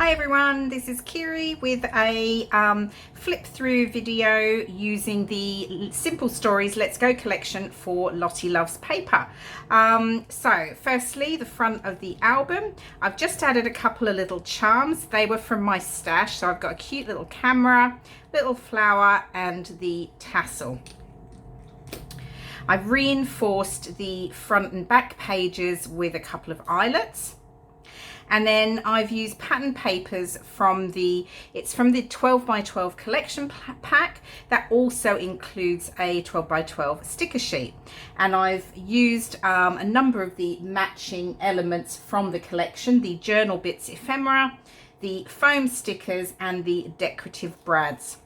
Hi everyone, this is Kirei with a flip through video using the Simple Stories Let's Go collection for Lottie Loves Paper. So firstly, the front of the album, I've just added a couple of little charms. They were from my stash, so I've got a cute little camera, little flower and the tassel. I've reinforced the front and back pages with a couple of eyelets. And then I've used pattern papers from it's from the 12 by 12 collection pack that also includes a 12 by 12 sticker sheet. And I've used a number of the matching elements from the collection, the journal bits ephemera, the foam stickers and the decorative brads.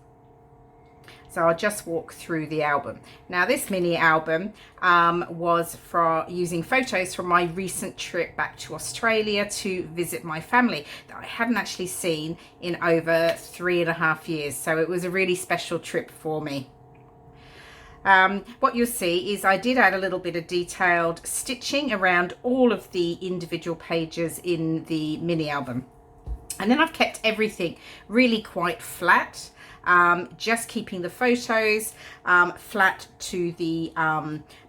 So I'll just walk through the album. Now this mini album was for using photos from my recent trip back to Australia to visit my family that I hadn't actually seen in over 3.5 years. So it was a really special trip for me. What you'll see is I did add a little bit of detailed stitching around all of the individual pages in the mini album. And then I've kept everything really quite flat. Just keeping the photos flat to the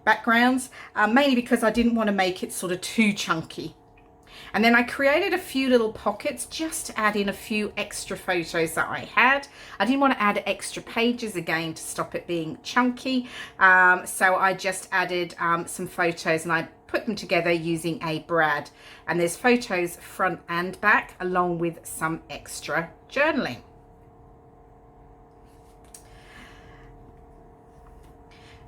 backgrounds, mainly because I didn't want to make it sort of too chunky. And then I created a few little pockets just to add in a few extra photos that I had. I didn't want to add extra pages again to stop it being chunky. So I just added some photos and I put them together using a brad. And there's photos front and back along with some extra journaling.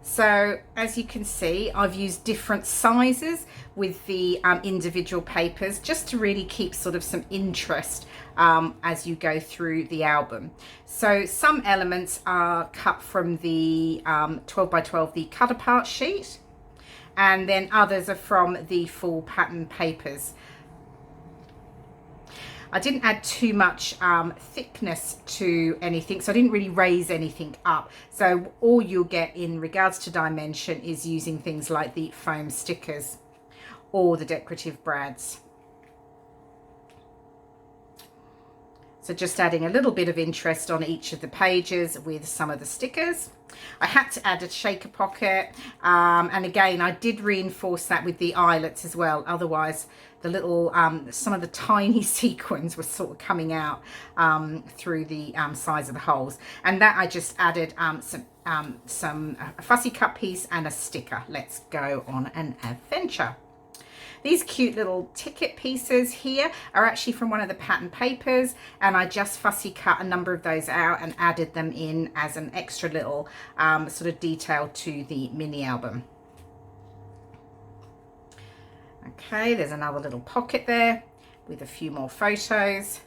So as you can see, I've used different sizes with the individual papers just to really keep sort of some interest as you go through the album. So some elements are cut from the 12 by 12, the cut apart sheet, and then others are from the full pattern papers. I didn't add too much thickness to anything, so I didn't really raise anything up. So all you'll get in regards to dimension is using things like the foam stickers or the decorative brads. So just adding a little bit of interest on each of the pages with some of the stickers. I had to add a shaker pocket, and again I did reinforce that with the eyelets as well, otherwise the little some of the tiny sequins were sort of coming out through the sides of the holes, and that I just added some fussy cut piece and a sticker. Let's go on an adventure. These cute little ticket pieces here are actually from one of the pattern papers, and I just fussy cut a number of those out and added them in as an extra little sort of detail to the mini album. Okay, there's another little pocket there with a few more photos.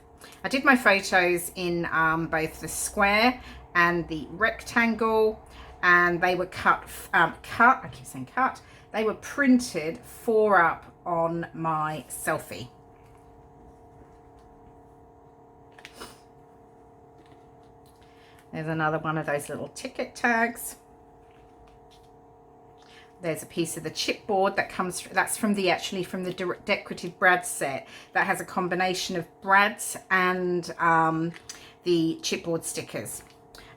I did my photos in both the square and the rectangle, and they were I keep saying cut, they were printed 4 up on my selfie. There's another one of those little ticket tags. There's a piece of the chipboard that comes, that's from the decorative brad set that has a combination of brads and the chipboard stickers.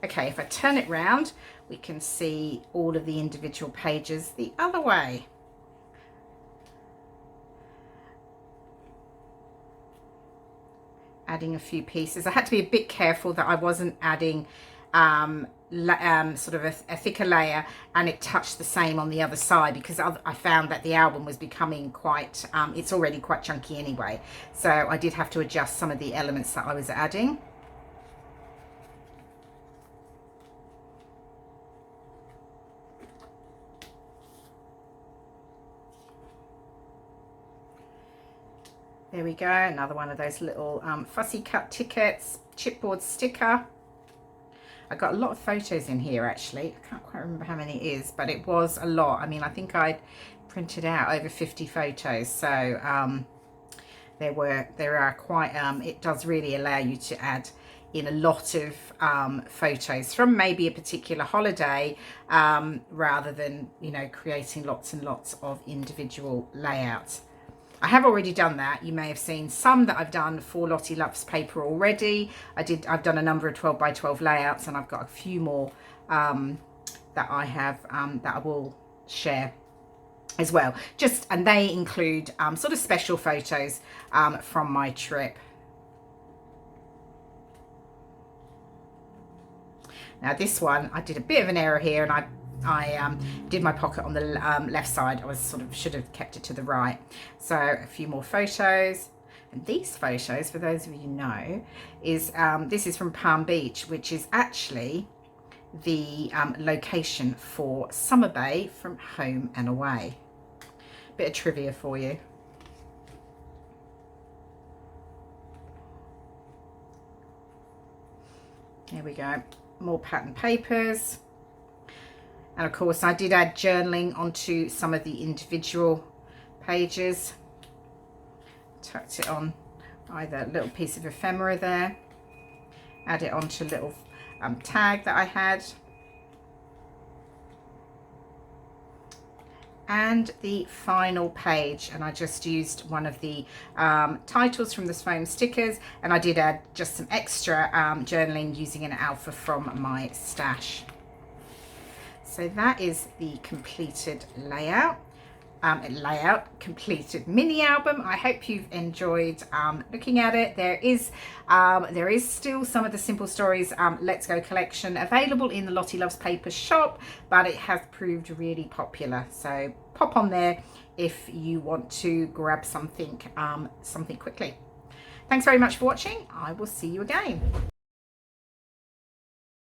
Okay, if I turn it round, we can see all of the individual pages the other way. Adding a few pieces. I had to be a bit careful that I wasn't adding sort of a thicker layer and it touched the same on the other side, because I found that the album was becoming quite, it's already quite chunky anyway. So I did have to adjust some of the elements that I was adding. There we go, another one of those little fussy cut tickets, chipboard sticker. I got a lot of photos in here actually. I can't quite remember how many it is, but it was a lot. I mean, I think I'd printed out over 50 photos. So there are quite, it does really allow you to add in a lot of photos from maybe a particular holiday, rather than, you know, creating lots and lots of individual layouts. I have already done that. You may have seen some that I've done for Lottie Loves Paper already. I've done a number of 12 by 12 layouts, and I've got a few more that I have that I will share as well. And they include sort of special photos from my trip. Now this one, I did a bit of an error here, and I did my pocket on the left side. I should have kept it to the right. So a few more photos. And these photos, for those of you who know, is this is from Palm Beach, which is actually the location for Summer Bay from Home and Away. Bit of trivia for you. Here we go. More pattern papers. And of course I did add journaling onto some of the individual pages. Tucked it on either a little piece of ephemera there. Add it onto a little tag that I had. And the final page, and I just used one of the titles from the foam stickers, and I did add just some extra journaling using an alpha from my stash. So that is the completed layout. Completed mini album. I hope you've enjoyed looking at it. There is still some of the Simple Stories Let's Go collection available in the Lottie Loves Paper shop, but it has proved really popular. So pop on there if you want to grab something quickly. Thanks very much for watching. I will see you again.